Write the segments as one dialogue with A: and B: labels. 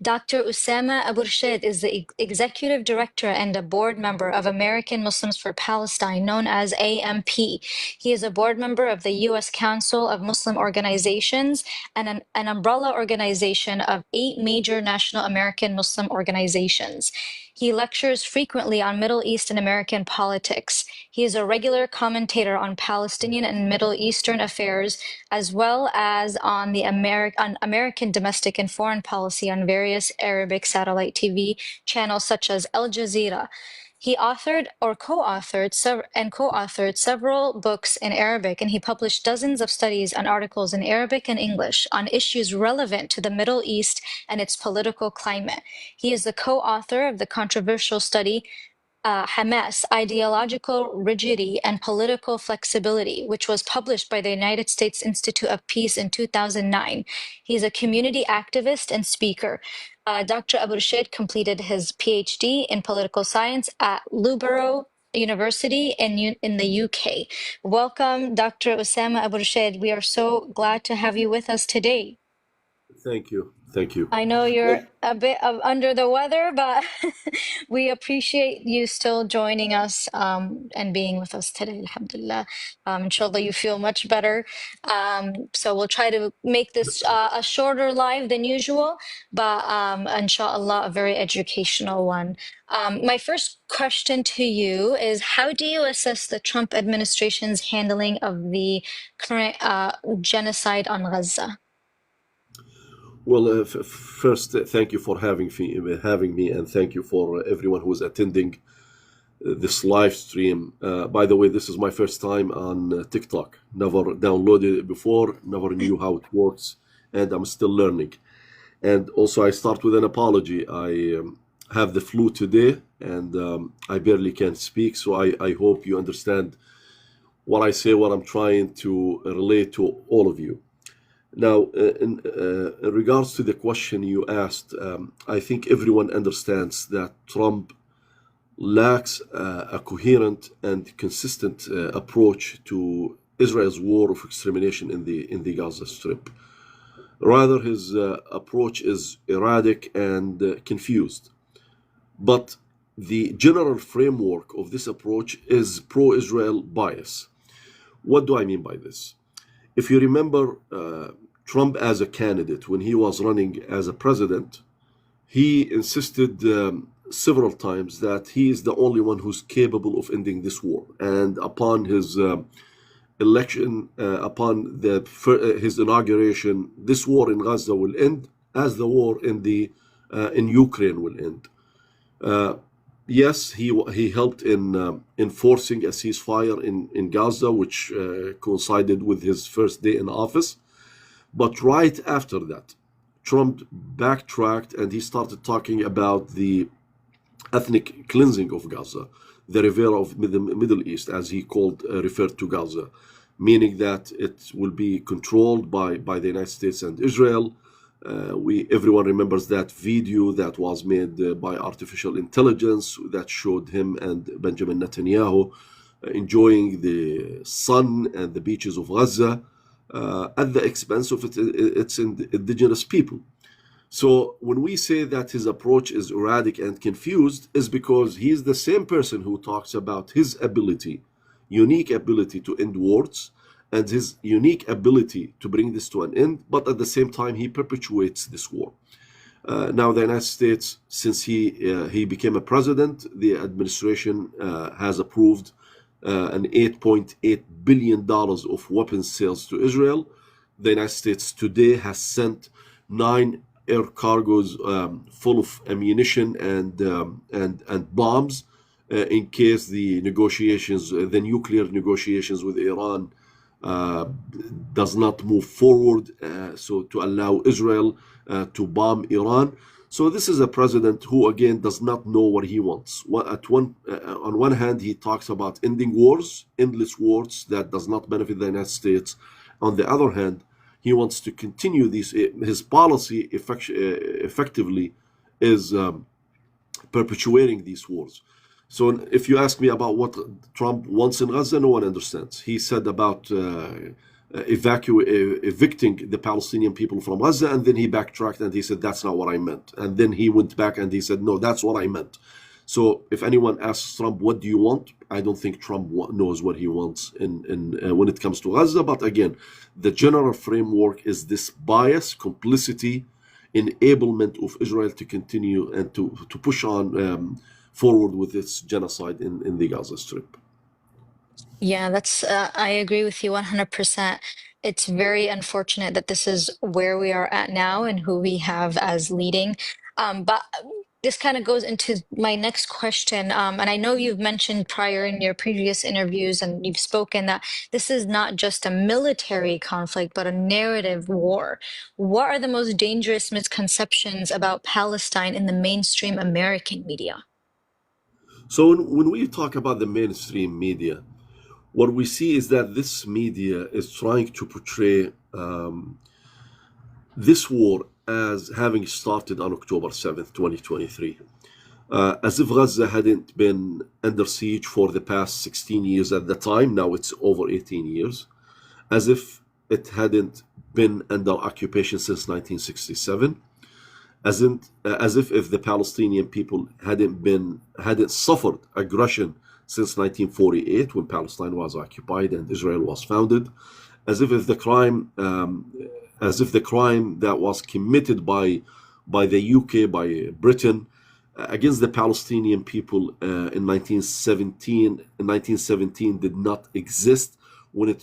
A: Dr. Osama Abuirshaid is the executive director and a board member of American Muslims for Palestine, known as AMP. He is a board member of the U.S. Council of Muslim Organizations and an umbrella organization of 8 major national American Muslim organizations. He lectures frequently on Middle East and American politics. He is a regular commentator on Palestinian and Middle Eastern affairs, as well as on the American domestic and foreign policy on various Arabic satellite TV channels such as Aljazeera. He authored or co-authored several books in Arabic, and he published dozens of studies and articles in Arabic and English on issues relevant to the Middle East and its political climate. He is the co-author of the controversial study Hamas, Ideological, Rigidity, and Political Flexibility, which was published by the United States Institute of Peace in 2009. He's a community activist and speaker. Dr. Abuirshaid completed his PhD in political science at Loughborough University in the UK. Welcome, Dr. Osama Abuirshaid. We are so glad to have you with us today.
B: Thank you. Thank you.
A: I know you're a bit under the weather, but we appreciate you still joining us and being with us today, alhamdulillah. Inshallah, you feel much better. So we'll try to make this a shorter live than usual, but inshallah, a very educational one. My first question to you is, how do you assess the Trump administration's handling of the current genocide on Gaza?
B: Well, first, thank you for having me, and thank you for everyone who is attending this live stream. By the way, this is my first time on TikTok. Never downloaded it before, never knew how it works, and I'm still learning. And also, I start with an apology. I have the flu today, and I barely can speak, so I hope you understand what I say, what I'm trying to relate to all of you. Now, in regards to the question you asked, I think everyone understands that Trump lacks a coherent and consistent approach to Israel's war of extermination in the Gaza Strip. Rather, his approach is erratic and confused. But the general framework of this approach is pro-Israel bias. What do I mean by this? If you remember Trump as a candidate, when he was running as a president, he insisted several times that he is the only one who's capable of ending this war. And upon his election, upon his inauguration, this war in Gaza will end, as the war in Ukraine will end. Yes, he helped in enforcing a ceasefire in Gaza, which coincided with his first day in office. But right after that, Trump backtracked and he started talking about the ethnic cleansing of Gaza, the Riviera of the Middle East, as he referred to Gaza, meaning that it will be controlled by the United States and Israel. Everyone remembers that video that was made by artificial intelligence that showed him and Benjamin Netanyahu enjoying the sun and the beaches of Gaza at the expense of its indigenous people. So when we say that his approach is erratic and confused, is because he is the same person who talks about his unique ability to end wars, and his unique ability to bring this to an end, but at the same time, he perpetuates this war. Now, the United States, since he became a president, the administration has approved an $8.8 billion of weapons sales to Israel. The United States today has sent 9 air cargoes full of ammunition and bombs in case the nuclear negotiations with Iran does not move forward, so to allow Israel to bomb Iran. So this is a president who, again, does not know what he wants. On one hand, he talks about ending wars, endless wars that does not benefit the United States. On the other hand, he wants to continue his policy effectively is perpetuating these wars. So if you ask me about what Trump wants in Gaza, no one understands. He said about evicting the Palestinian people from Gaza, and then he backtracked and he said, that's not what I meant. And then he went back and he said, no, that's what I meant. So if anyone asks Trump, what do you want? I don't think Trump knows what he wants when it comes to Gaza. But again, the general framework is this bias, complicity, enablement of Israel to continue and to push on forward with its genocide in the Gaza Strip.
A: Yeah, that's I agree with you 100%. It's very unfortunate that this is where we are at now and who we have as leading. But this kind of goes into my next question. And I know you've mentioned prior in your previous interviews, and you've spoken that this is not just a military conflict, but a narrative war. What are the most dangerous misconceptions about Palestine in the mainstream American media?
B: So when we talk about the mainstream media, what we see is that this media is trying to portray this war as having started on October 7th, 2023. As if Gaza hadn't been under siege for the past 16 years at the time. Now it's over 18 years. As if it hadn't been under occupation since 1967. As if the Palestinian people hadn't suffered aggression since 1948, when Palestine was occupied and Israel was founded. As if the crime that was committed by the UK, by Britain, against the Palestinian people in 1917 did not exist when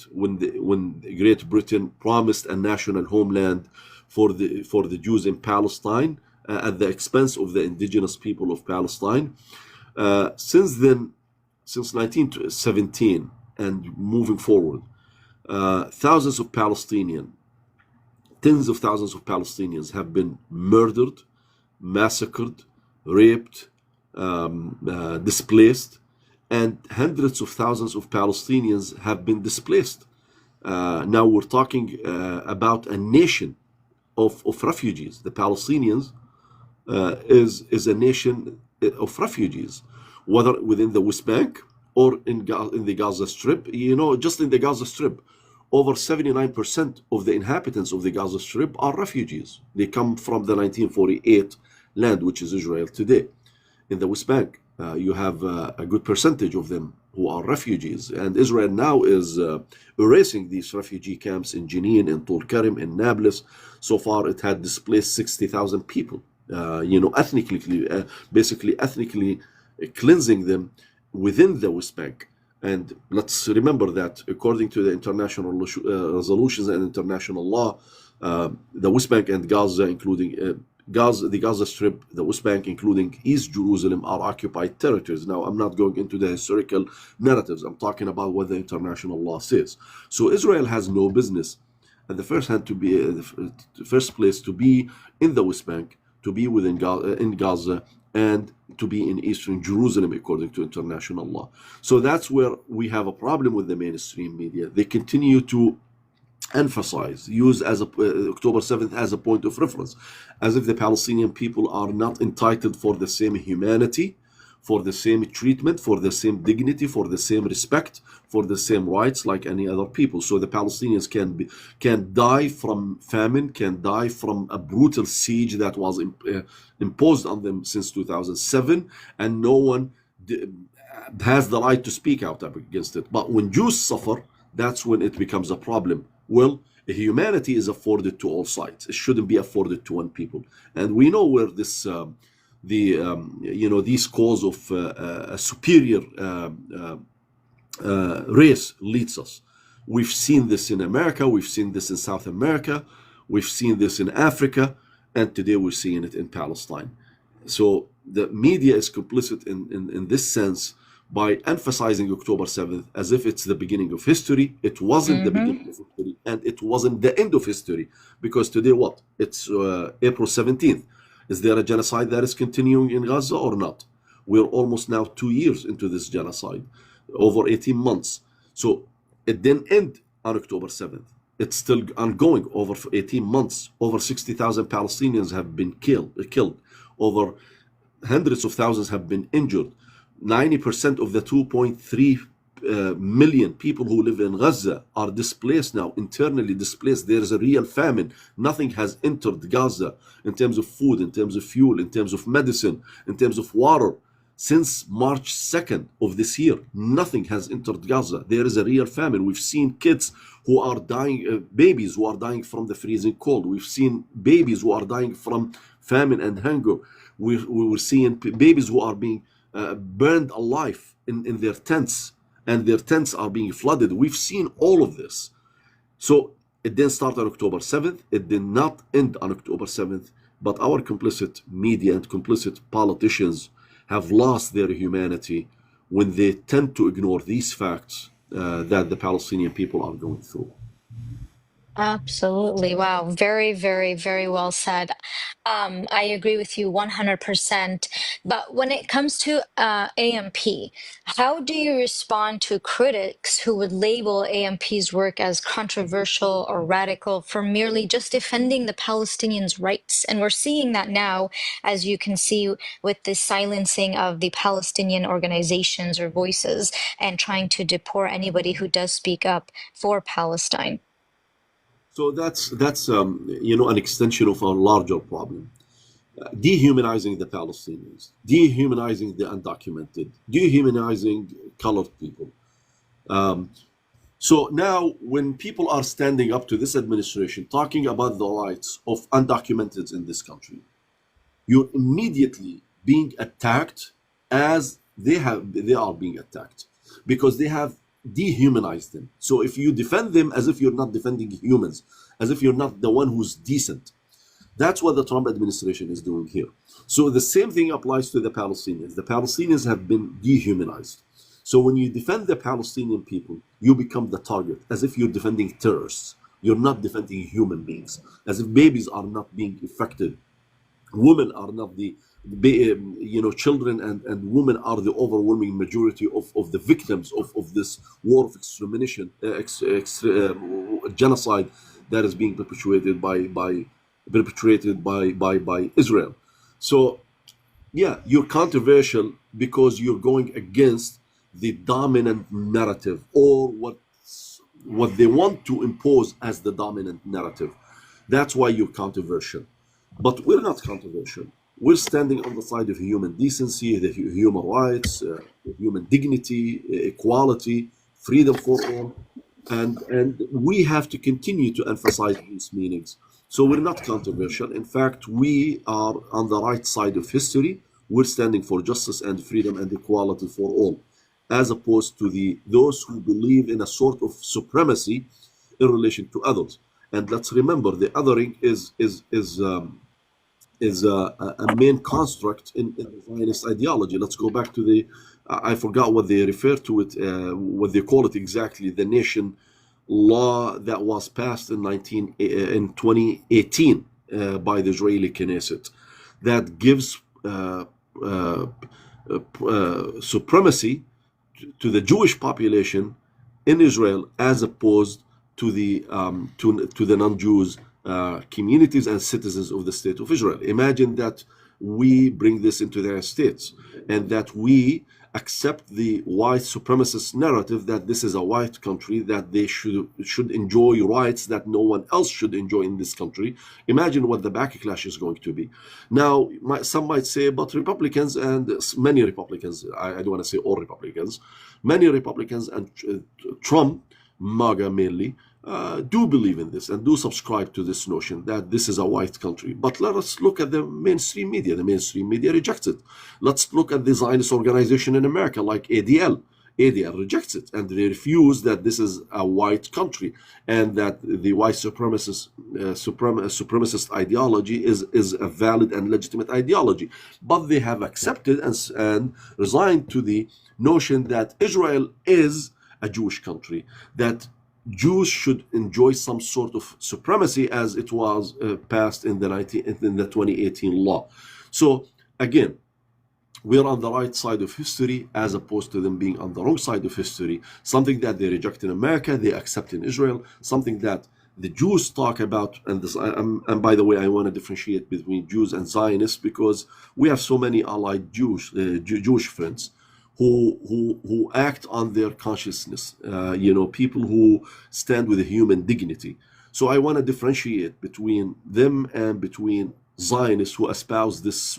B: Great Britain promised a national homeland for the Jews in Palestine at the expense of the indigenous people of Palestine. Since then, since 1917 and moving forward, thousands of Palestinians, tens of thousands of Palestinians have been murdered, massacred, raped, displaced, and hundreds of thousands of Palestinians have been displaced. Now we're talking about a nation of refugees. The Palestinians is a nation of refugees, whether within the West Bank or in the Gaza Strip. Just in the Gaza Strip, over 79% of the inhabitants of the Gaza Strip are refugees. They come from the 1948 land, which is Israel today. In the West Bank, you have a good percentage of them who are refugees. And Israel now is erasing these refugee camps in Jenin, in Tul Karim, in Nablus. So far, it had displaced 60,000 people, basically ethnically cleansing them within the West Bank. And let's remember that according to the international resolutions and international law, the West Bank and Gaza, including the Gaza Strip, the West Bank, including East Jerusalem, are occupied territories. Now, I'm not going into the historical narratives. I'm talking about what the international law says. So Israel has no business at the first place to be in the West Bank, to be in Gaza, and to be in Eastern Jerusalem according to international law. So that's where we have a problem with the mainstream media. They continue to use October 7th as a point of reference, as if the Palestinian people are not entitled for the same humanity, for the same treatment, for the same dignity, for the same respect, for the same rights like any other people. So the Palestinians can die from famine, can die from a brutal siege that was imposed on them since 2007, and no one has the right to speak out against it. But when Jews suffer, that's when it becomes a problem. Well, humanity is afforded to all sides. It shouldn't be afforded to one people. And we know where this these cause of a superior race leads us. We've seen this in America, we've seen this in South America, we've seen this in Africa, and today we're seeing it in Palestine. So the media is complicit in this sense by emphasizing October 7th as if it's the beginning of history. It wasn't the beginning of history, and it wasn't the end of history, because today what? It's April 17th. Is there a genocide that is continuing in Gaza or not? We're almost now 2 years into this genocide, over 18 months. So it didn't end on October 7th. It's still ongoing over 18 months. Over 60,000 Palestinians have been killed. Over hundreds of thousands have been injured. 90% of the 2.3 million people who live in Gaza are displaced now, internally displaced. There is a real famine. Nothing has entered Gaza in terms of food, in terms of fuel, in terms of medicine, in terms of water. Since March 2nd of this year, nothing has entered Gaza. There is a real famine. We've seen kids who are dying, babies who are dying from the freezing cold. We've seen babies who are dying from famine and hunger. We were seeing babies who are being burned alive in their tents, and their tents are being flooded. We've seen all of this. So it didn't start on October 7th. It did not end on October 7th. But our complicit media and complicit politicians have lost their humanity when they tend to ignore these facts that the Palestinian people are going through.
A: Absolutely. Wow. Very, very, very well said. I agree with you 100%. But when it comes to AMP, how do you respond to critics who would label AMP's work as controversial or radical for merely just defending the Palestinians' rights? And we're seeing that now, as you can see, with the silencing of the Palestinian organizations or voices and trying to deport anybody who does speak up for Palestine.
B: So that's an extension of a larger problem. Dehumanizing the Palestinians, dehumanizing the undocumented, dehumanizing colored people. So now when people are standing up to this administration, talking about the rights of undocumented in this country, you're immediately being attacked as they are being attacked, because they have dehumanized them. So if you defend them as if you're not defending humans, as if you're not the one who's decent, that's what the Trump administration is doing here. So the same thing applies to the Palestinians. The Palestinians have been dehumanized. So when you defend the Palestinian people, you become the target, as if you're defending terrorists. You're not defending human beings, as if babies are not being affected. Women are not children and women are the overwhelming majority of the victims of this war of extermination, genocide that is being perpetrated by Israel. So yeah, you're controversial because you're going against the dominant narrative, or what they want to impose as the dominant narrative. That's why you're controversial. But we're not controversial. We're standing on the side of human decency, the human rights, human dignity, equality, freedom for all. And we have to continue to emphasize these meanings. So we're not controversial. In fact, we are on the right side of history. We're standing for justice and freedom and equality for all, as opposed to those who believe in a sort of supremacy in relation to others. And let's remember, the othering is a main construct in the Zionist ideology. Let's go back to I forgot what they refer to it, what they call it exactly, the nation law that was passed in 2018 by the Israeli Knesset, that gives supremacy to the Jewish population in Israel, as opposed to the non-Jews communities and citizens of the state of Israel. Imagine that we bring this into the United States, and that we accept the white supremacist narrative that this is a white country, that they should enjoy rights that no one else should enjoy in this country. Imagine what the backlash is going to be. Now, some might say, but Republicans, and many Republicans, I don't want to say all Republicans, many Republicans and Trump, MAGA mainly, do believe in this and do subscribe to this notion that this is a white country. But let us look at the mainstream media. The mainstream media rejects it. Let's look at the Zionist organization in America, like ADL. ADL rejects it, and they refuse that this is a white country, and that the white supremacist ideology is a valid and legitimate ideology. But they have accepted and resigned to the notion that Israel is a Jewish country, that Jews should enjoy some sort of supremacy, as it was passed in the 2018 law. So again, we're on the right side of history, as opposed to them being on the wrong side of history. Something that they reject in America, they accept in Israel. Something that the Jews talk about, and by the way, I want to differentiate between Jews and Zionists, because we have so many allied Jewish friends who act on their consciousness, people who stand with a human dignity. So I want to differentiate between them and between Zionists who espouse this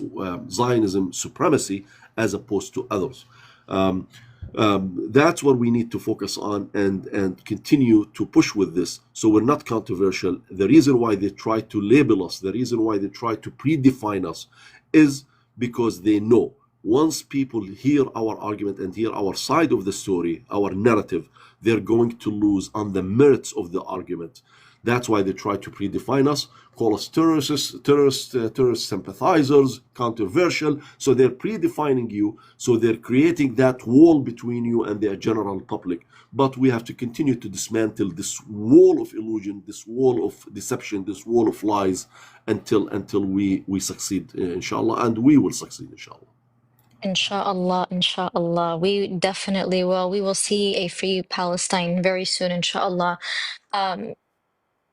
B: Zionism supremacy as opposed to others. Um, that's what we need to focus on and continue to push with this, so we're not controversial. The reason why they try to label us, the reason why they try to predefine us, is because they know once people hear our argument and hear our side of the story, our narrative, they're going to lose on the merits of the argument. That's why they try to predefine us, call us terrorist sympathizers, controversial. So they're predefining you. So they're creating that wall between you and the general public. But we have to continue to dismantle this wall of illusion, this wall of deception, this wall of lies, until we succeed, inshallah, and we will succeed, inshallah.
A: Inshallah, inshallah. We definitely will. We will see a free Palestine very soon, inshallah. Um,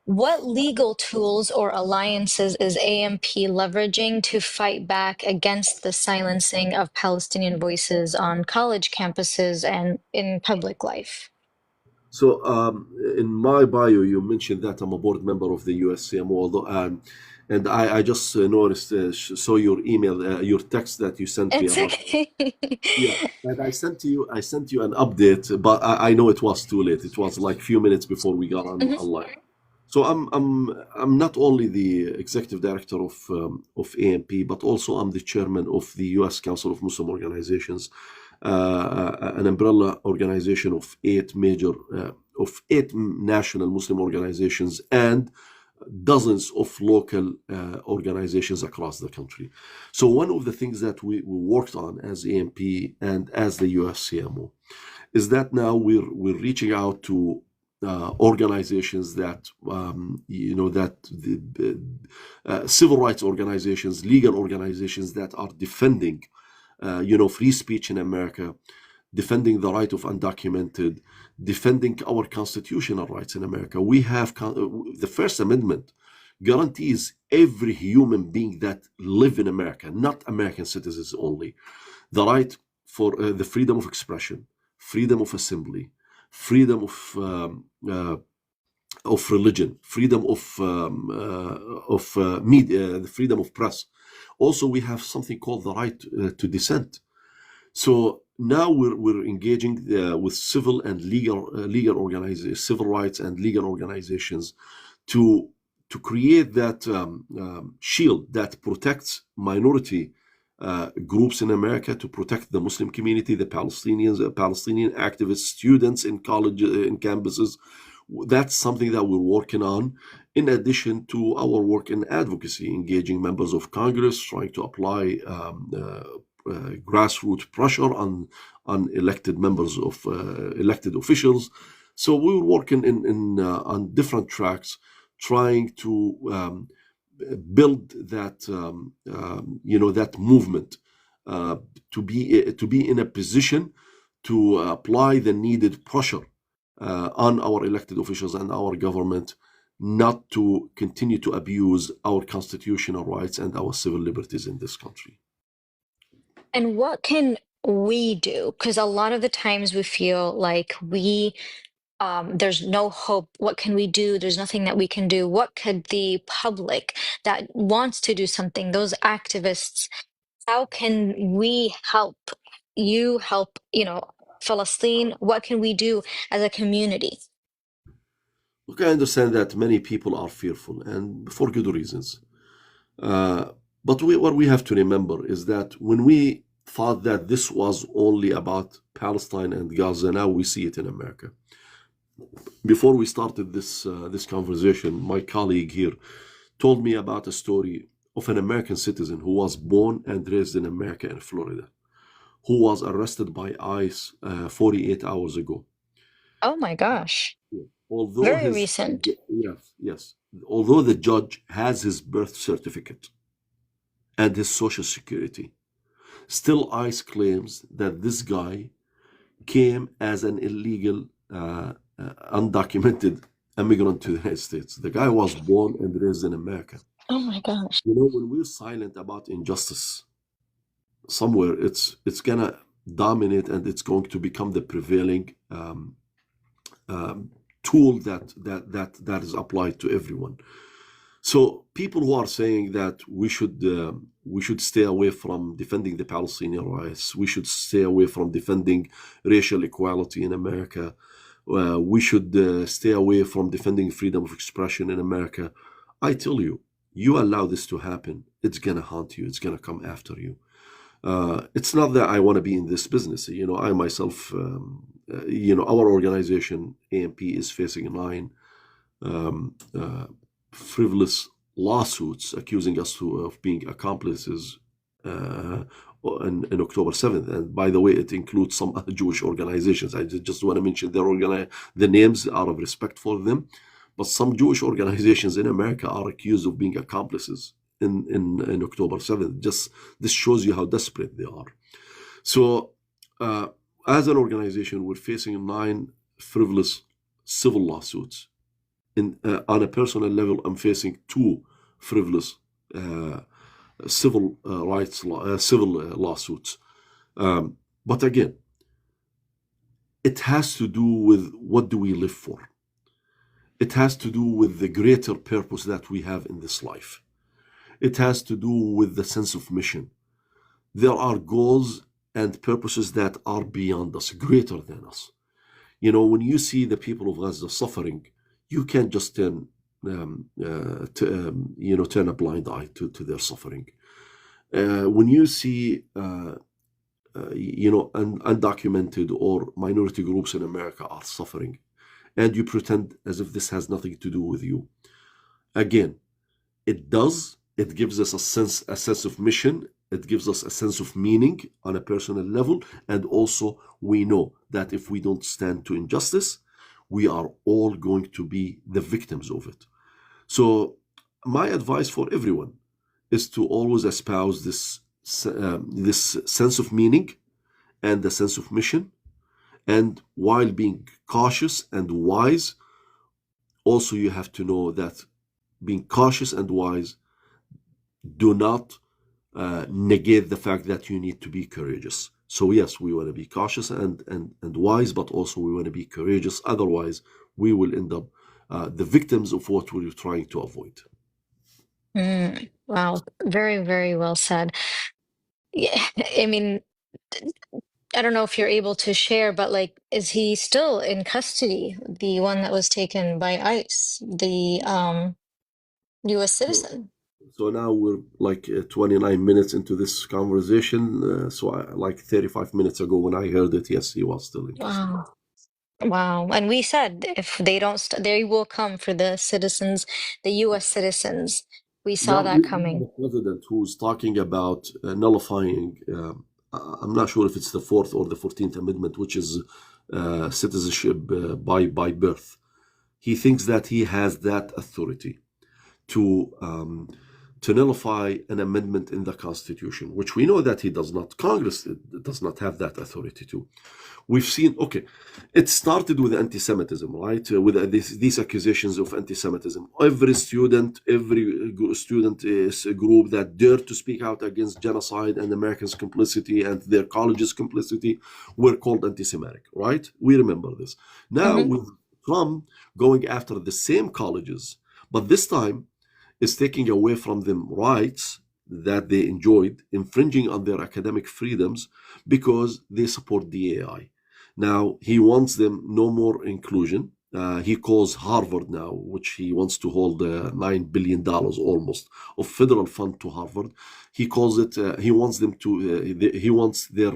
A: what legal tools or alliances is AMP leveraging to fight back against the silencing of Palestinian voices on college campuses and in public life?
B: So, in my bio, you mentioned that I'm a board member of the USCMO, although, and I just noticed, saw your email, your text that you sent me
A: It's
B: about.
A: okay.
B: Yeah, and I sent you an update, but I know it was too late. It was like few minutes before we got
A: Mhm.
B: online. So I'm not only the executive director of AMP, but also I'm the chairman of the U.S. Council of Muslim Organizations, an umbrella organization of eight national Muslim organizations and dozens of local organizations across the country. So one of the things that we worked on as AMP and as the USCMO is that now we're reaching out to organizations that civil rights organizations, legal organizations that are defending free speech in America, defending the right of undocumented, defending our constitutional rights in America. We have the First Amendment guarantees every human being that live in America, not American citizens only, the right for the freedom of expression, freedom of assembly, freedom of religion, freedom of media, the freedom of press. Also, we have something called the right to dissent. So now we're engaging with civil and legal organizations, civil rights and legal organizations, to create that shield that protects minority groups in America, to protect the Muslim community, the Palestinians, Palestinian activists, students in college, in campuses. That's something that we're working on, in addition to our work in advocacy, engaging members of Congress, trying to apply grassroots pressure on elected members of elected officials. So we were working on different tracks, trying to build that that movement to be in a position to apply the needed pressure on our elected officials and our government, not to continue to abuse our constitutional rights and our civil liberties in this country.
A: And what can we do? Because a lot of the times we feel like there's no hope. What can we do? There's nothing that we can do. What could the public that wants to do something, those activists, how can we help you help, Palestine? What can we do as a community?
B: Look, I understand that many people are fearful, and for good reasons. But what we have to remember is that when we thought that this was only about Palestine and Gaza, now we see it in America. Before we started this conversation, my colleague here told me about a story of an American citizen who was born and raised in America, in Florida, who was arrested by ICE 48 hours ago.
A: Oh my gosh.
B: Although
A: Very recent.
B: yes, although the judge has his birth certificate and his social security, still ICE claims that this guy came as an illegal, undocumented immigrant to the United States. The guy was born and raised in America.
A: Oh my gosh.
B: When we're silent about injustice somewhere, it's gonna dominate, and it's going to become the prevailing tool that is applied to everyone. So people who are saying that we should stay away from defending the Palestinian rights, we should stay away from defending racial equality in America, we should stay away from defending freedom of expression in America, I tell you, you allow this to happen, it's gonna haunt you, it's gonna come after you. It's not that I want to be in this business. I myself, our organization, AMP, is facing 9 frivolous lawsuits accusing us of being accomplices in October 7th. And by the way, it includes some other Jewish organizations. I just want to mention the names out of respect for them. But some Jewish organizations in America are accused of being accomplices in October 7th. Just this shows you how desperate they are. So as an organization, we're facing 9 frivolous civil lawsuits. On a personal level, I'm facing 2 frivolous civil lawsuits. But again, it has to do with what do we live for. It has to do with the greater purpose that we have in this life. It has to do with the sense of mission. There are goals and purposes that are beyond us, greater than us. When you see the people of Gaza suffering, you can't just turn a blind eye to their suffering. When you see, undocumented or minority groups in America are suffering, and you pretend as if this has nothing to do with you, again, it does. It gives us a sense of mission. It gives us a sense of meaning on a personal level. And also, we know that if we don't stand to injustice, we are all going to be the victims of it. So my advice for everyone is to always espouse this sense of meaning and the sense of mission. And while being cautious and wise, also you have to know that being cautious and wise do not negate the fact that you need to be courageous. So yes, we want to be cautious and wise, but also we want to be courageous. Otherwise, we will end up the victims of what we're trying to avoid.
A: Wow, very, very well said. Yeah, I mean, I don't know if you're able to share, but is he still in custody? The one that was taken by ICE, the U.S. citizen.
B: So now we're 29 minutes into this conversation. So 35 minutes ago when I heard it, yes, he was still in custody.
A: Wow. Wow. And we said if they don't, they will come for the citizens, the U.S. citizens. We saw that coming.
B: The president who's talking about nullifying, I'm not sure if it's the 4th or the 14th Amendment, which is citizenship by birth. He thinks that he has that authority to nullify an amendment in the Constitution, which we know that he does not. Congress does not have that authority to. We've seen, it started with anti-Semitism, right? With these accusations of anti-Semitism. Every student is a group that dared to speak out against genocide and Americans' complicity and their colleges' complicity were called anti-Semitic, right? We remember this. Now with Trump going after the same colleges, but this time is taking away from them rights that they enjoyed, infringing on their academic freedoms because they support DAI. Now, he wants them no more inclusion. He calls Harvard now, which he wants to hold $9 billion almost of federal fund to Harvard. He calls it, he wants them to, he wants their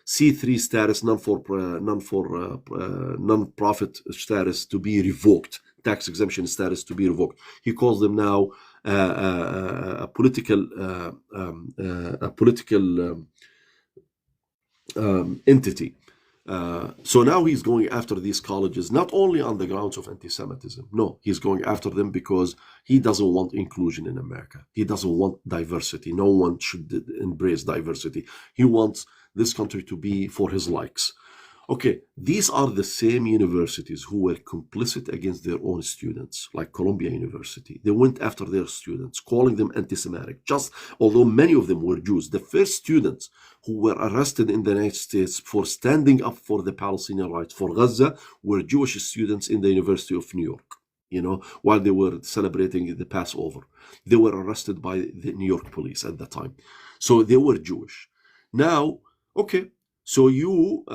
B: C3 status, non-profit status to be revoked, tax exemption status to be revoked. He calls them now a political entity. So now he's going after these colleges, not only on the grounds of anti-Semitism. No, he's going after them because he doesn't want inclusion in America. He doesn't want diversity. No one should embrace diversity. He wants this country to be for his likes. Okay, these are the same universities who were complicit against their own students, like Columbia University. They went after their students, calling them anti-Semitic. Just although many of them were Jews, the first students who were arrested in the United States for standing up for the Palestinian rights for Gaza were Jewish students in the University of New York. While they were celebrating the Passover, they were arrested by the New York police at the time. So they were Jewish. Now, okay. So you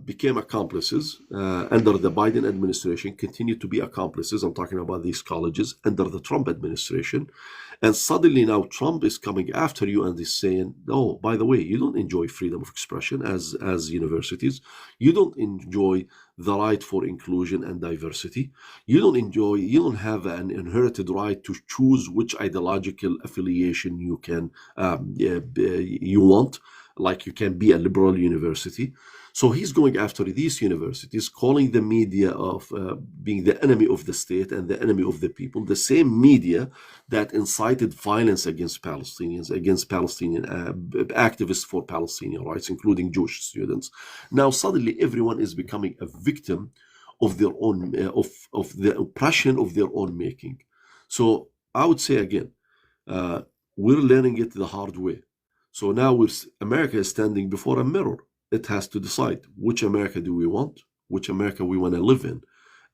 B: became accomplices under the Biden administration, continued to be accomplices. I'm talking about these colleges under the Trump administration. And suddenly now Trump is coming after you and is saying, oh, by the way, you don't enjoy freedom of expression as universities. You don't enjoy the right for inclusion and diversity. You don't have an inherited right to choose which ideological affiliation you want. Like you can be a liberal university. So he's going after these universities, calling the media of being the enemy of the state and the enemy of the people, the same media that incited violence against Palestinians, against Palestinian activists for Palestinian rights, including Jewish students. Now suddenly everyone is becoming a victim of their own, of the oppression of their own making. So I would say again, we're learning it the hard way. So now America is standing before a mirror. It has to decide which America do we want, which America we want to live in,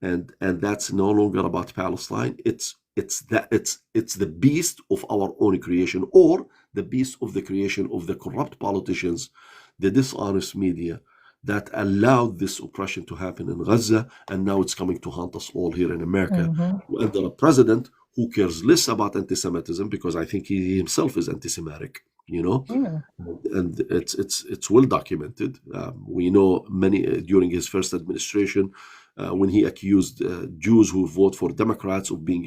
B: and that's no longer about Palestine. It's the beast of our own creation, or the beast of the creation of the corrupt politicians, the dishonest media that allowed this oppression to happen in Gaza, and now it's coming to haunt us all here in America under a president who cares less about anti-Semitism, because I think he himself is anti-Semitic. And it's well documented. We know many during his first administration, when he accused Jews who vote for Democrats of being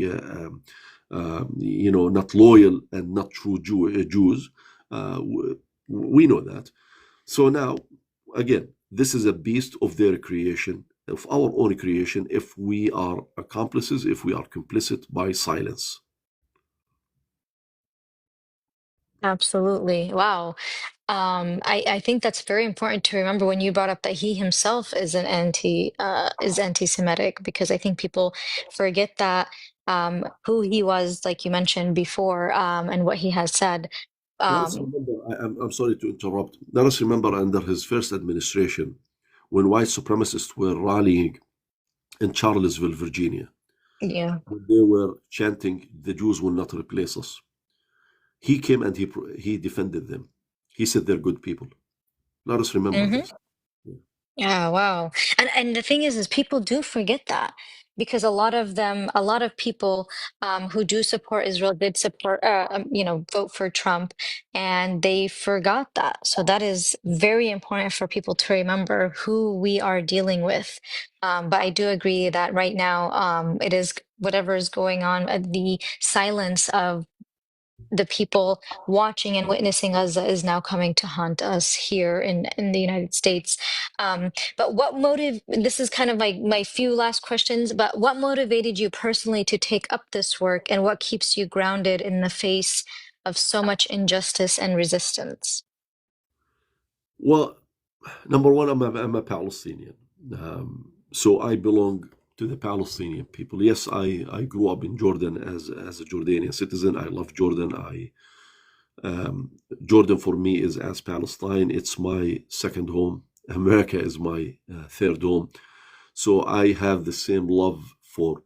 B: not loyal and not true Jews. We know that. So now again, this is a beast of their creation, of our own creation, if we are accomplices, if we are complicit by silence.
A: Absolutely. Wow. I think that's very important to remember when you brought up that he himself is is anti-Semitic, because I think people forget that who he was, like you mentioned before, and what he has said.
B: Let us
A: Um,
B: remember, I'm sorry to interrupt. Let us remember under his first administration, when white supremacists were rallying in Charlottesville, Virginia,
A: yeah.
B: when they were chanting, "The Jews will not replace us." He came and he defended them. He said they're good people. Let us remember this.
A: Yeah, wow. And the thing is people do forget that, because a lot of people who do support Israel did support vote for Trump, and they forgot that. So that is very important for people to remember who we are dealing with. But I do agree that right now it is whatever is going on, the silence of the people watching and witnessing Gaza is now coming to haunt us here in the United States. But this is kind of my few last questions, but what motivated you personally to take up this work, and what keeps you grounded in the face of so much injustice and resistance?
B: Well, number one, I'm a Palestinian. So I belong to the Palestinian people. Yes, I grew up in Jordan as a Jordanian citizen. I love Jordan. Jordan for me is as Palestine. It's my second home. America is my third home. So I have the same love for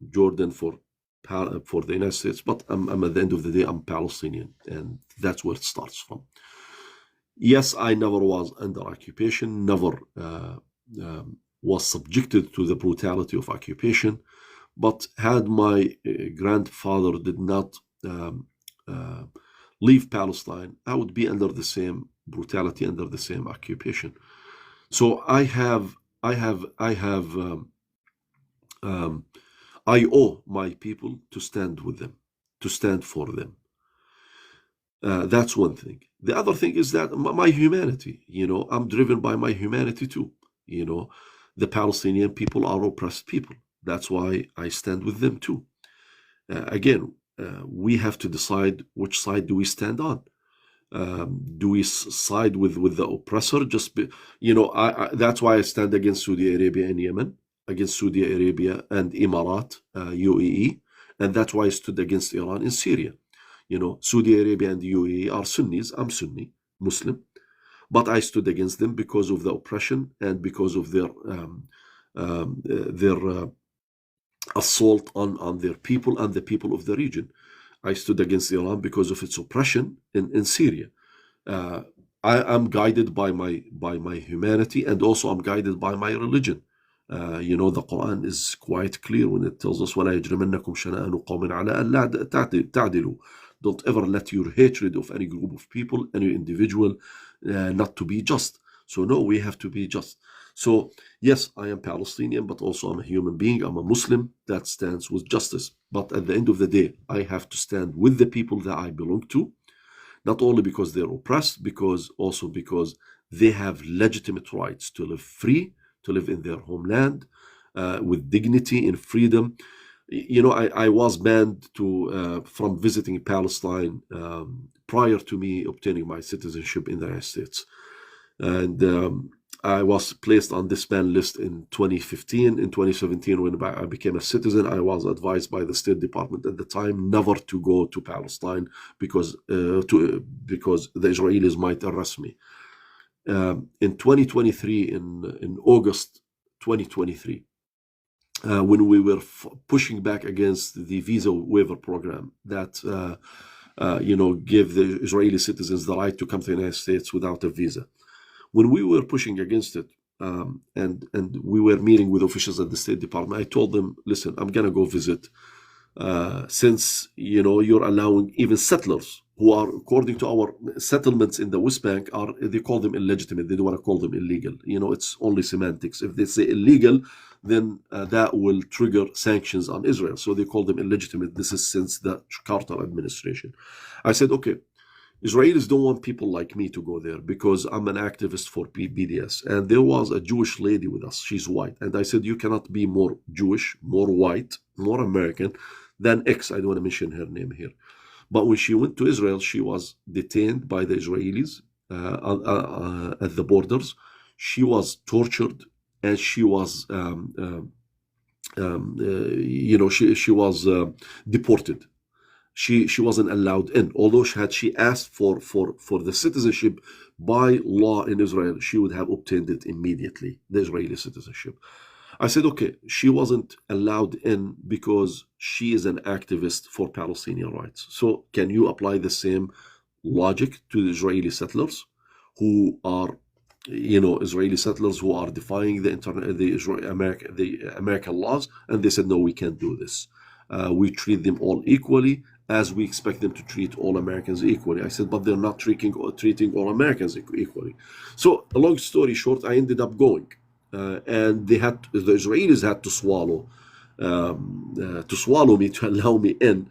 B: Jordan, for the United States. But I'm at the end of the day, I'm Palestinian, and that's where it starts from. Yes, I never was under occupation, never was subjected to the brutality of occupation, but had my grandfather did not uh, leave Palestine, I would be under the same brutality, under the same occupation. So I owe my people to stand with them, to stand for them. That's one thing. The other thing is that my humanity, I'm driven by my humanity too. The Palestinian people are oppressed people. That's why I stand with them too. Again, we have to decide which side do we stand on. Do we side with the oppressor? That's why I stand against Saudi Arabia and Yemen, against Saudi Arabia and Emirat, UAE, and that's why I stood against Iran in Syria. Saudi Arabia and the UAE are Sunnis. I'm Sunni Muslim, but I stood against them because of the oppression and because of their assault on their people and the people of the region. I stood against Iran because of its oppression in Syria. Uh, I'm guided by my humanity, and also I'm guided by my religion. The Quran is quite clear when it tells us, وَلَا يَجْرِمَنَّكُمْ شَنَآنُ قَوْمٍ عَلَىٰ أَلَّا تَعْدِلُوا. Don't ever let your hatred of any group of people, any individual, not to be just. So no, we have to be just. So yes, I am Palestinian, but also I'm a human being. I'm a Muslim that stands with justice. But at the end of the day, I have to stand with the people that I belong to, not only because they're oppressed, because they have legitimate rights to live free, to live in their homeland with dignity and freedom. I was banned from visiting Palestine prior to me obtaining my citizenship in the United States. And I was placed on this ban list in 2015. In 2017, when I became a citizen, I was advised by the State Department at the time never to go to Palestine because the Israelis might arrest me. In 2023, in August 2023, when we were pushing back against the visa waiver program that give the Israeli citizens the right to come to the United States without a visa. When we were pushing against it, and we were meeting with officials at the State Department, I told them, listen, I'm going to go visit, since you're allowing even settlers who are, according to our settlements in the West Bank, they call them illegitimate. They don't want to call them illegal. It's only semantics. If they say illegal, then that will trigger sanctions on Israel. So they call them illegitimate. This is since the Carter administration. I said, okay, Israelis don't want people like me to go there because I'm an activist for BDS. And there was a Jewish lady with us. She's white. And I said, you cannot be more Jewish, more white, more American than X. I don't want to mention her name here. But when she went to Israel, she was detained by the Israelis at the borders. She was tortured, and she was, she was deported. She wasn't allowed in. Although she asked for the citizenship by law in Israel, she would have obtained it immediately, the Israeli citizenship. I said, okay, she wasn't allowed in because she is an activist for Palestinian rights. So can you apply the same logic to the Israeli settlers who are, Israeli settlers who are defying the American laws? And they said, no, we can't do this. We treat them all equally, as we expect them to treat all Americans equally. I said, but they're not treating all Americans equally. So, a long story short, I ended up going. And the Israelis had to swallow me to allow me in,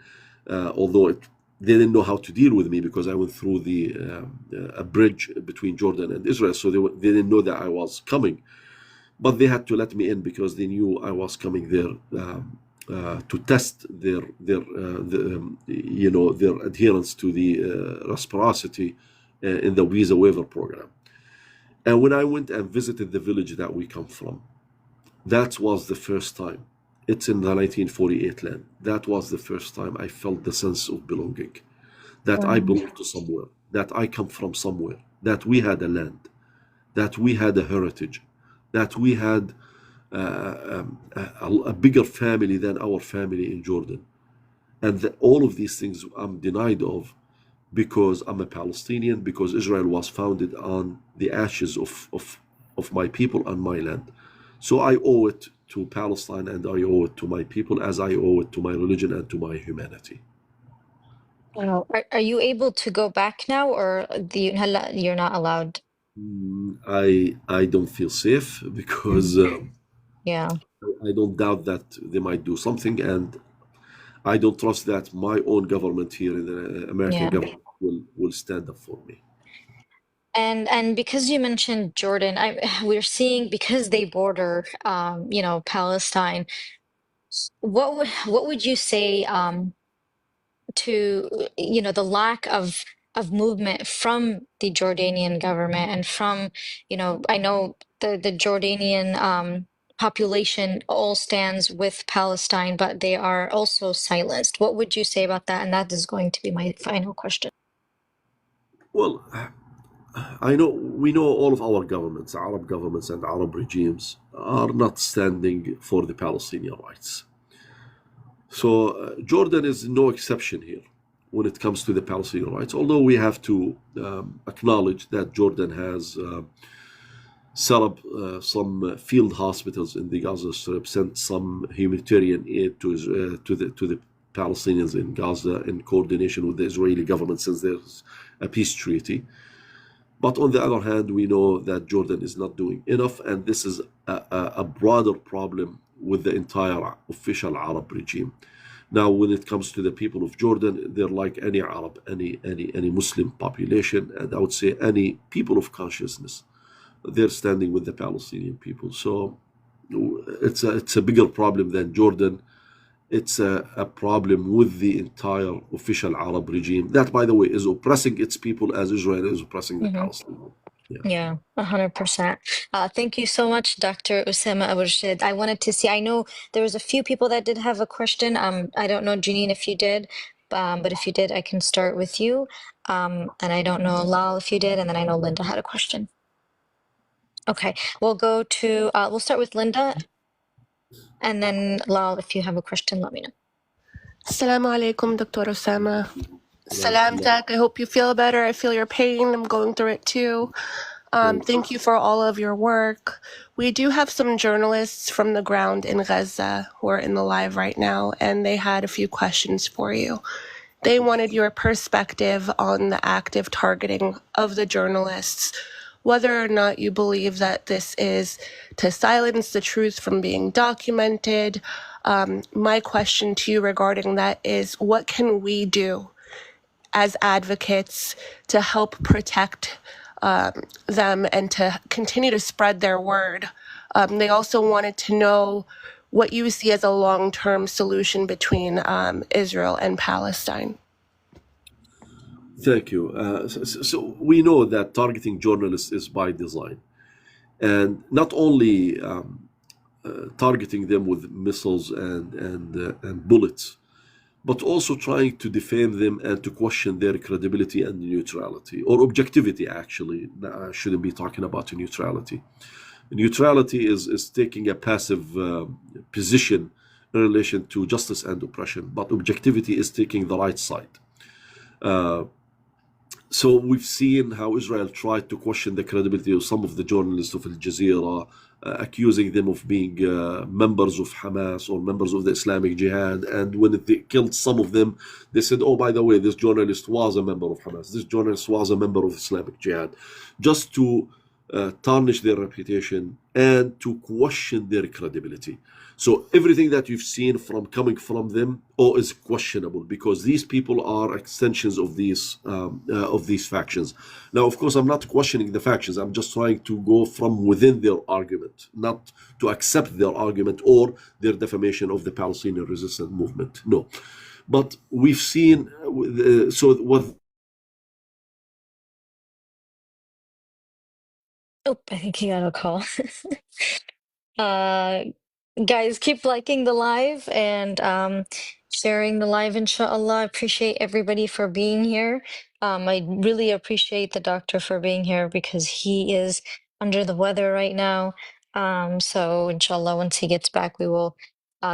B: although they didn't know how to deal with me because I went through a bridge between Jordan and Israel, so they didn't know that I was coming. But they had to let me in because they knew I was coming there to test their adherence to the reciprocity in the visa waiver program. And when I went and visited the village that we come from, that was the first time. It's in the 1948 land. That was the first time I felt the sense of belonging, that I belong to somewhere, that I come from somewhere, that we had a land, that we had a heritage, that we had a bigger family than our family in Jordan. And all of these things I'm denied of because I'm a Palestinian, because Israel was founded on the ashes of my people and my land. So I owe it to Palestine, and I owe it to my people, as I owe it to my religion and to my humanity.
A: Are you able to go back now, or you're not allowed?
B: I don't feel safe because
A: Yeah,
B: I don't doubt that they might do something, and I don't trust that my own government here in the American
A: yeah.
B: government will stand up for me.
A: And because you mentioned Jordan, we're seeing, because they border Palestine, what would you say to the lack of of movement from the Jordanian government and from, I know the Jordanian population all stands with Palestine, but they are also silenced. What would you say about that? And that is going to be my final question.
B: Well, we know all of our governments, Arab governments and Arab regimes, are not standing for the Palestinian rights. So Jordan is no exception here when it comes to the Palestinian rights. Although we have to acknowledge that Jordan has set up some field hospitals in the Gaza Strip, sent some humanitarian aid to the Palestinians in Gaza in coordination with the Israeli government since there's a peace treaty. But on the other hand, we know that Jordan is not doing enough, and this is a broader problem with the entire official Arab regime. Now, when it comes to the people of Jordan, they're like any Arab, any Muslim population, and I would say any people of consciousness. They're standing with the Palestinian people. So it's a bigger problem than Jordan. It's a problem with the entire official Arab regime that, by the way, is oppressing its people as Israel is oppressing the Palestinians.
A: Yeah, 100%. Thank you so much, Dr. Osama Abuirshaid. I wanted to see, I know there was a few people that did have a question. I don't know, Janine, if you did, but if you did, I can start with you. And I don't know, Lal, if you did, and then I know Linda had a question. Okay, we'll start with Linda, and then Lal, if you have a question, let me know.
C: Assalamu alaikum, Dr. Osama. Salamtak. I hope you feel better. I feel your pain. I'm going through it too. Thank you for all of your work. We do have some journalists from the ground in Gaza who are in the live right now, and they had a few questions for you. They wanted your perspective on the active targeting of the journalists, whether or not you believe that this is to silence the truth from being documented. My question to you regarding that is, what can we do as advocates to help protect them and to continue to spread their word? They also wanted to know what you see as a long-term solution between Israel and Palestine.
B: Thank you. So we know that targeting journalists is by design, and not only targeting them with missiles and bullets, but also trying to defame them and to question their credibility and neutrality, or objectivity, actually. I shouldn't be talking about neutrality. Neutrality is taking a passive position in relation to justice and oppression, but objectivity is taking the right side. So we've seen how Israel tried to question the credibility of some of the journalists of Aljazeera, accusing them of being members of Hamas or members of the Islamic Jihad. And when they killed some of them, they said, oh, by the way, this journalist was a member of Hamas. This journalist was a member of Islamic Jihad, just to tarnish their reputation and to question their credibility. So everything that you've seen coming from them is questionable, because these people are extensions of these factions. Now, of course, I'm not questioning the factions. I'm just trying to go from within their argument, not to accept their argument or their defamation of the Palestinian resistance movement. No, but we've seen. So what?
A: Oh, I think he got a call. Guys, keep liking the live and sharing the live, inshallah. I appreciate everybody for being here. I really appreciate the doctor for being here because he is under the weather right now. So inshallah, once he gets back, we will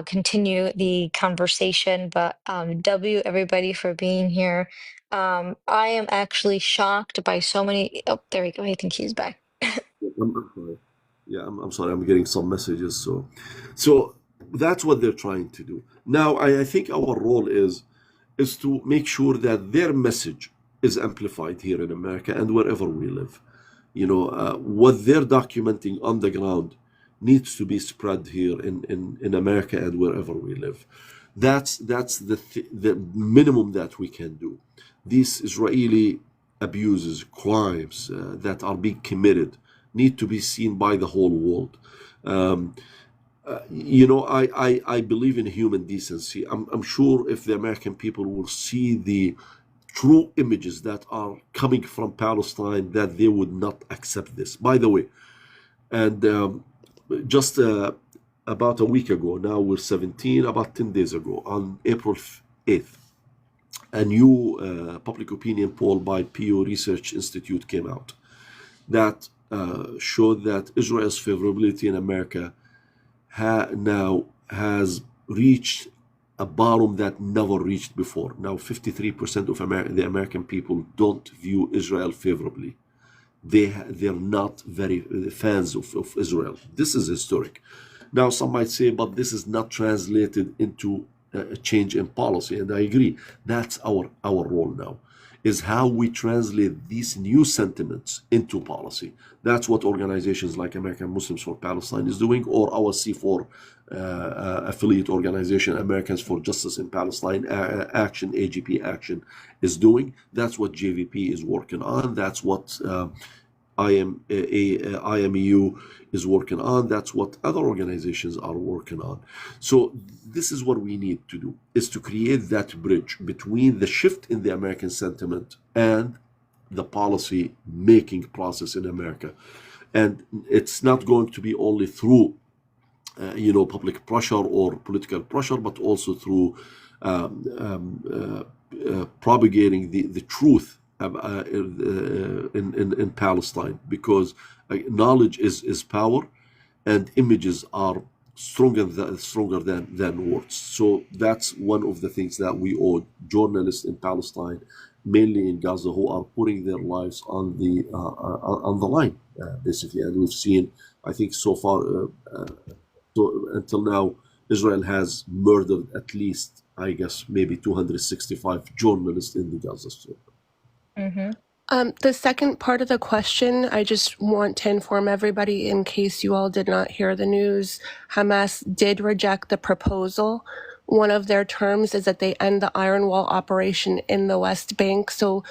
A: continue the conversation. But W, everybody for being here. I am actually shocked by so many. Oh, there we go. I think he's back.
B: I'm sorry. I'm getting some messages. So that's what they're trying to do. Now, I think our role is to make sure that their message is amplified here in America and wherever we live. What they're documenting on the ground needs to be spread here in America and wherever we live. That's the minimum that we can do. These Israeli abuses, crimes that are being committed need to be seen by the whole world. I believe in human decency. I'm sure if the American people will see the true images that are coming from Palestine, that they would not accept this. By the way, and just about a week ago, now we're 17, about 10 days ago, on April 8th, a new public opinion poll by Pew Research Institute came out that showed that Israel's favorability in America now has reached a bottom that never reached before. Now 53% of the American people don't view Israel favorably. They're not very fans of Israel. This is historic. Now some might say, but this is not translated into a change in policy, and I agree. That's our role now, is how we translate these new sentiments into policy. That's what organizations like American Muslims for Palestine is doing, or our C4 affiliate organization, Americans for Justice in Palestine Action, AGP Action, is doing. That's what JVP is working on. That's what IMEU is working on. That's what other organizations are working on. So this is what we need to do, is to create that bridge between the shift in the American sentiment and the policy making process in America. And it's not going to be only through public pressure or political pressure, but also through propagating the truth in Palestine, because knowledge is power, and images are stronger than words. So that's one of the things that we owe journalists in Palestine, mainly in Gaza, who are putting their lives on the line, basically. And we've seen, I think, so far, until now, Israel has murdered at least, I guess, maybe 265 journalists in the Gaza Strip.
C: The second part of the question, I just want to inform everybody, in case you all did not hear the news, Hamas did reject the proposal. One of their terms is that they end the Iron Wall operation in the West Bank. So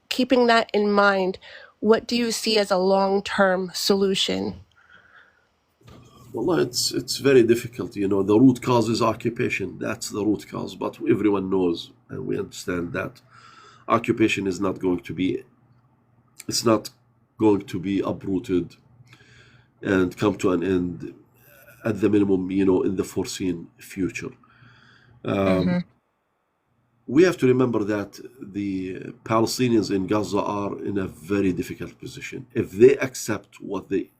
C: keeping that in mind, what do you see as a long-term solution?
B: Well, it's very difficult. The root cause is occupation. That's the root cause. But everyone knows, and we understand, that occupation is not going to be uprooted and come to an end, at the minimum, in the foreseen future. We have to remember that the Palestinians in Gaza are in a very difficult position. If they accept what the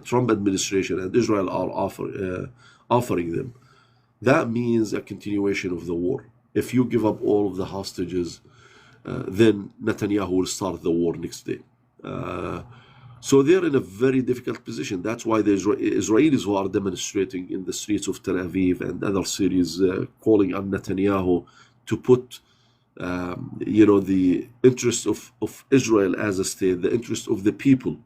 B: Trump administration and Israel are offering them, that means a continuation of the war. If you give up all of the hostages, then Netanyahu will start the war next day. So they're in a very difficult position. That's why the Israelis who are demonstrating in the streets of Tel Aviv and other cities, calling on Netanyahu to put, the interest of Israel as a state, the interest of the people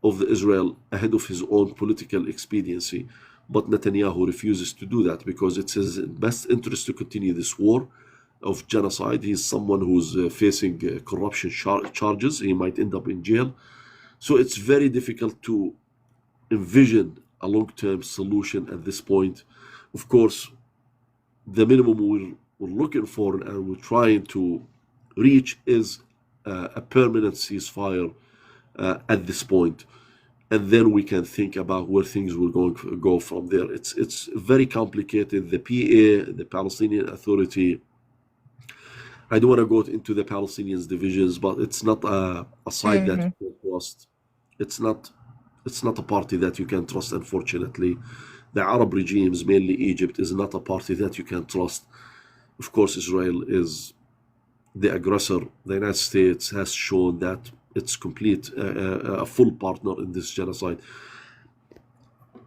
B: of Israel ahead of his own political expediency. But Netanyahu refuses to do that because it's his best interest to continue this war of genocide. He's someone who's facing corruption charges. He might end up in jail. So it's very difficult to envision a long-term solution at this point. Of course, the minimum we're looking for and we're trying to reach is a permanent ceasefire at this point. And then we can think about where things will go from there. It's very complicated. The PA, the Palestinian Authority, I don't want to go into the Palestinians' divisions, but it's not a side that you can trust. It's not a party that you can trust, unfortunately. The Arab regimes, mainly Egypt, is not a party that you can trust. Of course, Israel is the aggressor. The United States has shown that it's a full partner in this genocide.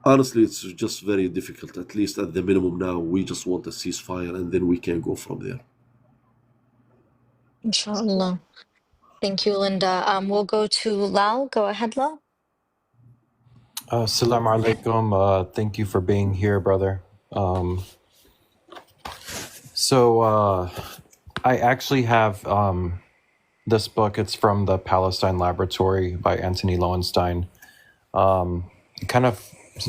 B: Honestly, it's just very difficult. At least at the minimum now, we just want a ceasefire, and then we can go from there.
A: Inshallah. Thank you, Linda. We'll go to Lal. Go ahead, Lal.
D: Assalamu alaikum. Thank you for being here, brother. I actually have this book. It's from the Palestine Laboratory by Anthony Lowenstein. It kind of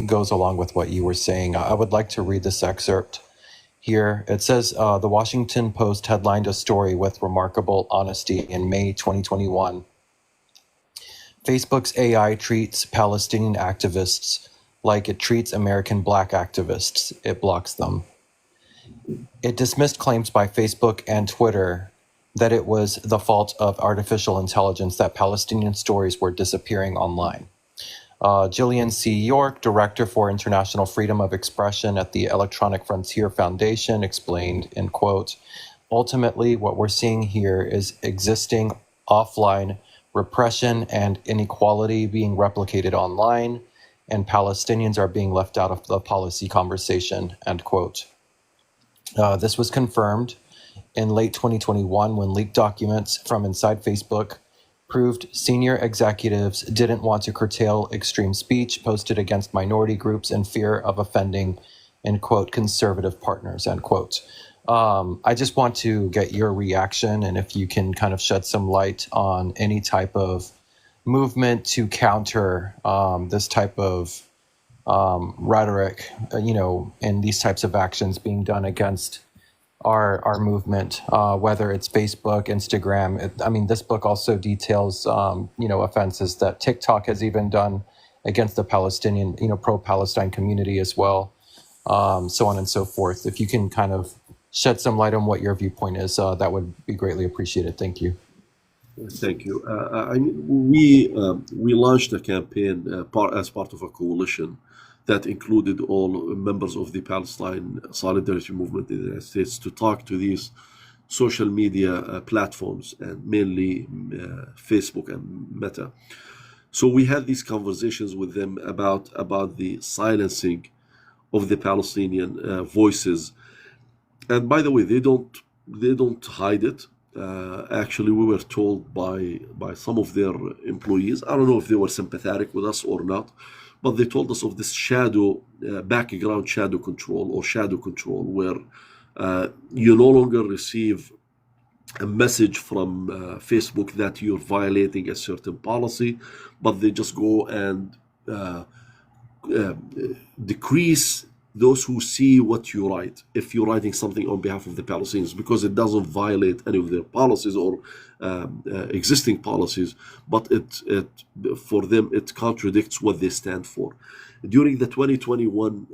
D: goes along with what you were saying. I would like to read this excerpt. here. It says the Washington Post headlined a story with remarkable honesty in May 2021. Facebook's AI treats Palestinian activists like it treats American Black activists. It blocks them. It dismissed claims by Facebook and Twitter that it was the fault of artificial intelligence that Palestinian stories were disappearing online. Gillian C. York, Director for International Freedom of Expression at the Electronic Frontier Foundation, explained, in quote, ultimately, what we're seeing here is existing offline repression and inequality being replicated online, and Palestinians are being left out of the policy conversation, end quote. This was confirmed in late 2021 when leaked documents from inside Facebook proved senior executives didn't want to curtail extreme speech posted against minority groups in fear of offending, in quote, conservative partners, end quote. I just want to get your reaction and if you can kind of shed some light on any type of movement to counter this type of rhetoric, and these types of actions being done against our movement, whether it's Facebook, Instagram. This book also details, offenses that TikTok has even done against the Palestinian, pro-Palestine community as well, so on and so forth. If you can kind of shed some light on what your viewpoint is, that would be greatly appreciated. Thank you.
B: Thank you. We launched a campaign as part of a coalition that included all members of the Palestine Solidarity Movement in the United States to talk to these social media platforms, and mainly Facebook and Meta. So we had these conversations with them about the silencing of the Palestinian voices. And by the way, they don't hide it. Actually, we were told by some of their employees, I don't know if they were sympathetic with us or not, but they told us of this background shadow control, where you no longer receive a message from Facebook that you're violating a certain policy, but they just go and decrease those who see what you write, if you're writing something on behalf of the Palestinians, because it doesn't violate any of their policies or existing policies, but for them it contradicts what they stand for. During the 2021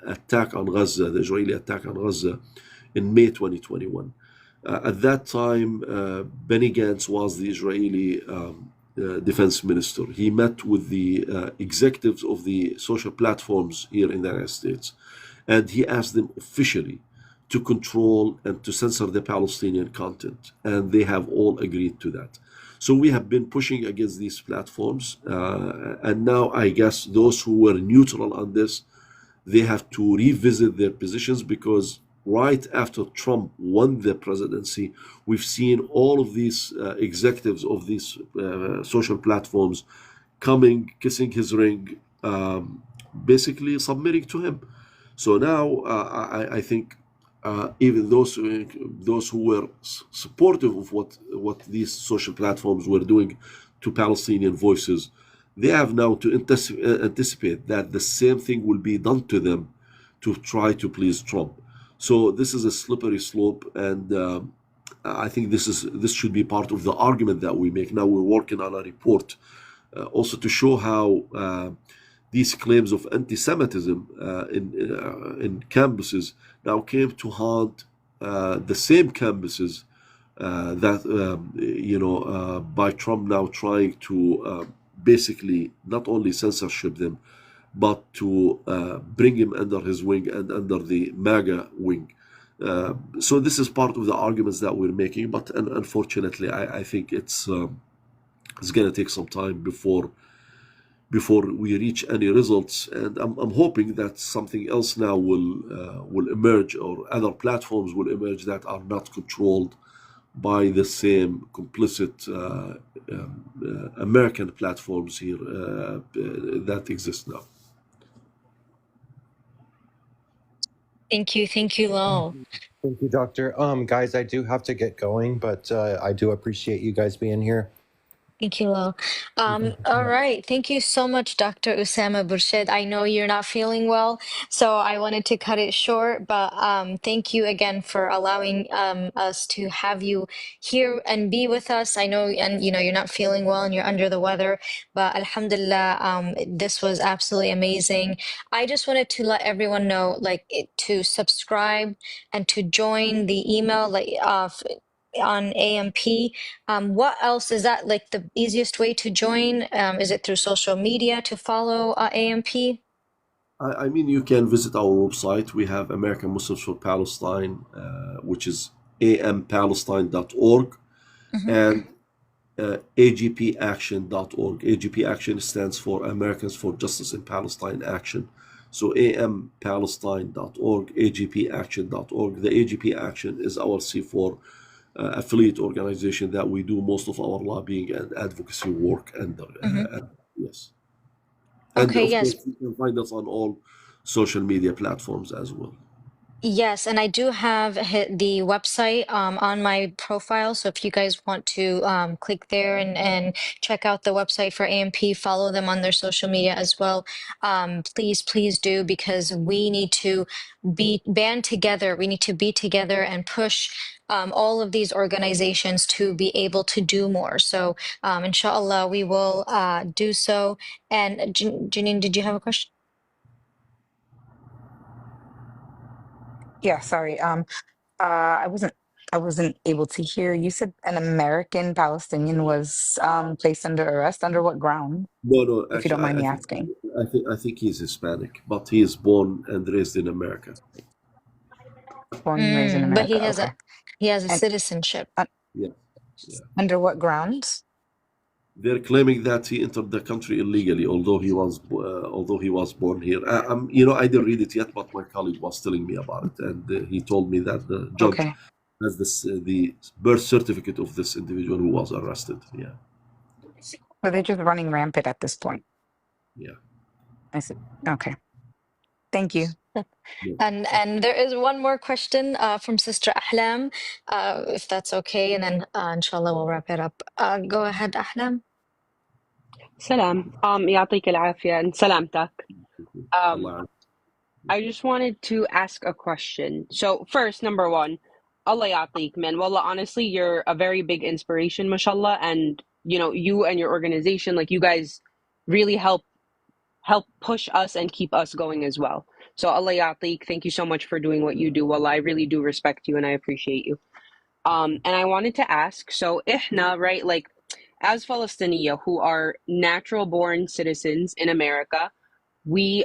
B: attack on Gaza, the Israeli attack on Gaza in May 2021, at that time Benny Gantz was the Israeli defense minister. He met with the executives of the social platforms here in the United States, and he asked them officially to control and to censor the Palestinian content, and they have all agreed to that. So we have been pushing against these platforms, and now I guess those who were neutral on this, they have to revisit their positions, because right after Trump won the presidency, we've seen all of these executives of these social platforms coming, kissing his ring, basically submitting to him. So now I think even those who were supportive of what these social platforms were doing to Palestinian voices, they have now to anticipate that the same thing will be done to them to try to please Trump. So this is a slippery slope, and I think this should be part of the argument that we make. Now we're working on a report also to show how these claims of anti-Semitism in campuses now came to haunt the same campuses that by Trump now trying to basically not only censorship them, but to bring him under his wing and under the MAGA wing. So this is part of the arguments that we're making, but unfortunately, I think it's going to take some time before we reach any results. And I'm hoping that something else now will emerge, or other platforms will emerge that are not controlled by the same complicit American platforms here that exist now.
A: Thank you, Lo.
D: Thank you, Doctor. Guys, I do have to get going, but I do appreciate you guys being here.
A: Thank you, Lo. All right. Thank you so much, Dr. Osama Abuirshaid. I know you're not feeling well, so I wanted to cut it short, but thank you again for allowing us to have you here and be with us. I know, and you know, you're not feeling well and you're under the weather, but Alhamdulillah, this was absolutely amazing. I just wanted to let everyone know, to subscribe and to join the email, on AMP. What else is that, like the easiest way to join? Is it through social media to follow AMP?
B: I mean, you can visit our website. We have American Muslims for Palestine, which is ampalestine.org,
A: Mhm.
B: and agpaction.org. AGP Action stands for Americans for Justice in Palestine Action. So ampalestine.org, agpaction.org. The AGP Action is our C4 affiliate organization that we do most of our lobbying and advocacy work under. Yes. And
A: Okay,
B: of
A: yes.
B: course, you can find us on all social media platforms as well.
A: Yes, and I do have the website on my profile. So if you guys want to click there and check out the website for AMP, follow them on their social media as well. Please do, because we need to band together. We need to be together and push all of these organizations to be able to do more. So inshallah, we will do so. And Janine, did you have a question?
E: Yeah, sorry. I wasn't able to hear. You said an American Palestinian was placed under arrest. Under what ground,
B: No,
E: if you don't
B: actually,
E: mind me asking?
B: I think he's Hispanic, but he is born and raised in America.
E: Born and raised in
A: But
E: America. Okay.
A: he has a
E: And
A: citizenship.
B: Yeah, yeah.
E: under what grounds?
B: They're claiming that he entered the country illegally, although he was born here. I didn't read it yet, but my colleague was telling me about it, and he told me that the judge
E: Okay.
B: has the birth certificate of this individual who was arrested. Yeah,
E: So they're just running rampant at this point.
B: yeah.
E: I see. Okay. Thank you.
B: Yeah.
A: And there is one more question from Sister Ahlam, if that's okay, and then inshallah we'll wrap it up. Go ahead, Ahlam.
F: سلام يعطيك العافية and سلامتك.
B: Allah.
F: I just wanted to ask a question. So first, number one, Allah يعطيك, man. Wallah, honestly, you're a very big inspiration, mashallah, and you and your organization, like you guys really help push us and keep us going as well. So Allah يعطيك, thank you so much for doing what you do. Wallah, I really do respect you and I appreciate you. And I wanted to ask, so إحنا, right, like as Palestinians who are natural born citizens in America, we're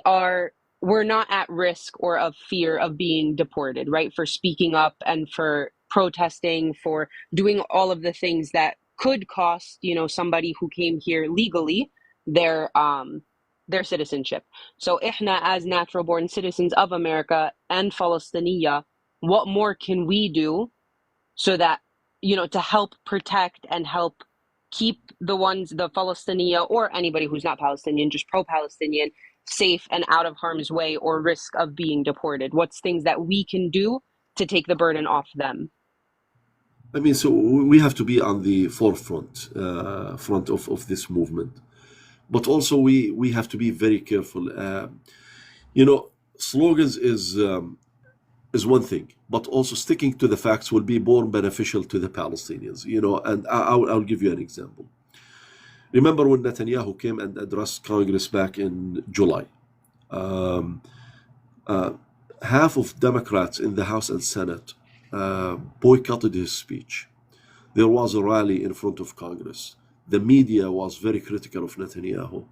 F: not at risk or of fear of being deported, right? For speaking up and for protesting, for doing all of the things that could cost, somebody who came here legally their citizenship. So إحنا as natural born citizens of America and Palestinians, what more can we do so that, to help protect and help keep the Palestinian or anybody who's not Palestinian, just pro-Palestinian, safe and out of harm's way or risk of being deported? What's things that we can do to take the burden off them?
B: I mean, so we have to be on the forefront of this movement, but also we have to be very careful. Slogans is one thing, but also sticking to the facts will be more beneficial to the Palestinians. And I'll give you an example. Remember when Netanyahu came and addressed Congress back in July? Half of Democrats in the House and Senate boycotted his speech. There was a rally in front of Congress. The media was very critical of Netanyahu.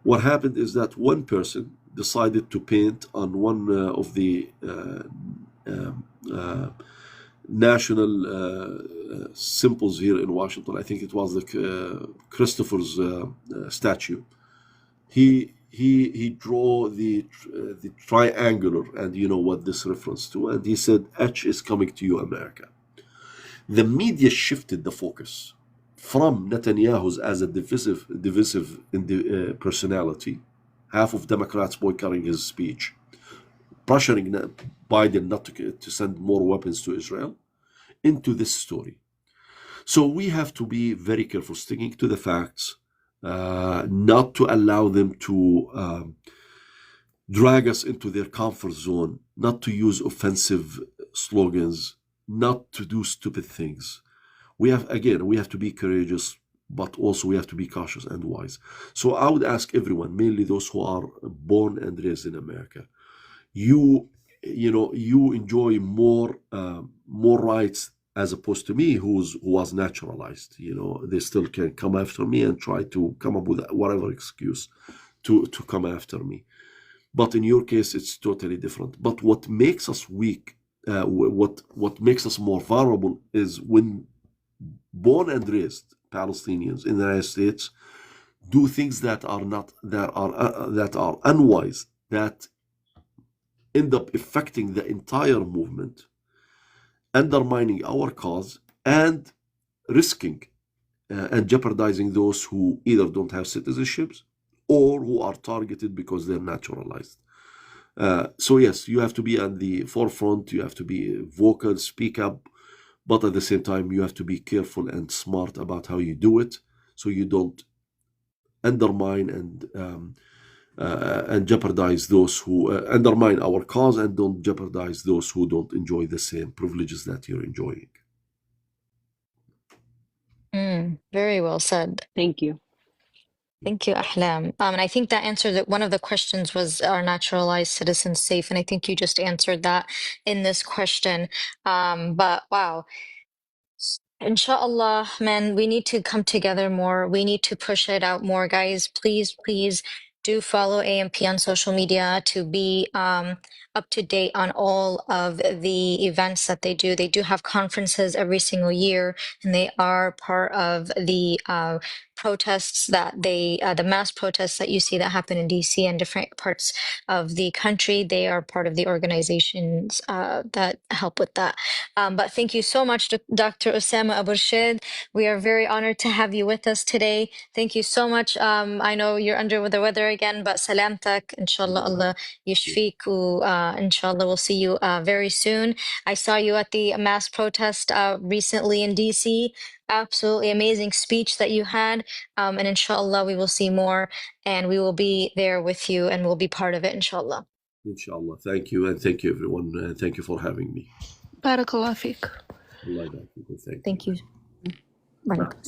B: What happened is that one person decided to paint on one of the national symbols here in Washington. I think it was the Christopher's statue. He drew the triangular, and you know what this refers to, and he said, "H is coming to you, America." The media shifted the focus from Netanyahu's as a divisive personality, half of Democrats boycotting his speech, pressuring Biden not to send more weapons to Israel, into this story. So we have to be very careful, sticking to the facts, not to allow them to drag us into their comfort zone, not to use offensive slogans, not to do stupid things. We have to be courageous, but also we have to be cautious and wise. So I would ask everyone, mainly those who are born and raised in America, you enjoy more rights as opposed to me, who was naturalized. They still can come after me and try to come up with whatever excuse to come after me. But in your case, it's totally different. But what makes us weak, what makes us more vulnerable, is when born and raised Palestinians in the United States do things that are unwise, that end up affecting the entire movement, undermining our cause, and risking and jeopardizing those who either don't have citizenships or who are targeted because they're naturalized. So yes, you have to be at the forefront, you have to be vocal, speak up, but at the same time, you have to be careful and smart about how you do it, so you don't undermine and jeopardize those who undermine our cause, and don't jeopardize those who don't enjoy the same privileges that you're enjoying.
A: Very well said.
F: Thank you.
A: Thank you, Ahlam. And I think that answered that. One of the questions was, are naturalized citizens safe? And I think you just answered that in this question. But wow. Inshallah, man, we need to come together more. We need to push it out more, guys. Please, please do follow AMP on social media to be up to date on all of the events that they do. They do have conferences every single year, and they are part of the protests that the mass protests that you see that happen in DC and different parts of the country. They are part of the organizations that help with that. But thank you so much, Dr. Osama Abuirshaid. We are very honored to have you with us today. Thank you so much. I know you're under the weather again, but salamtak, inshallah, Allah yashfik, inshallah, we'll see you very soon. I saw you at the mass protest recently in DC. Absolutely amazing speech that you had. And inshallah, we will see more, and we will be there with you, and we'll be part of it, inshallah.
B: Inshallah. Thank you, and thank you, everyone. Thank you for having me.
C: Barakallah feek.
B: Allah, thank you.
A: Thank you. Right.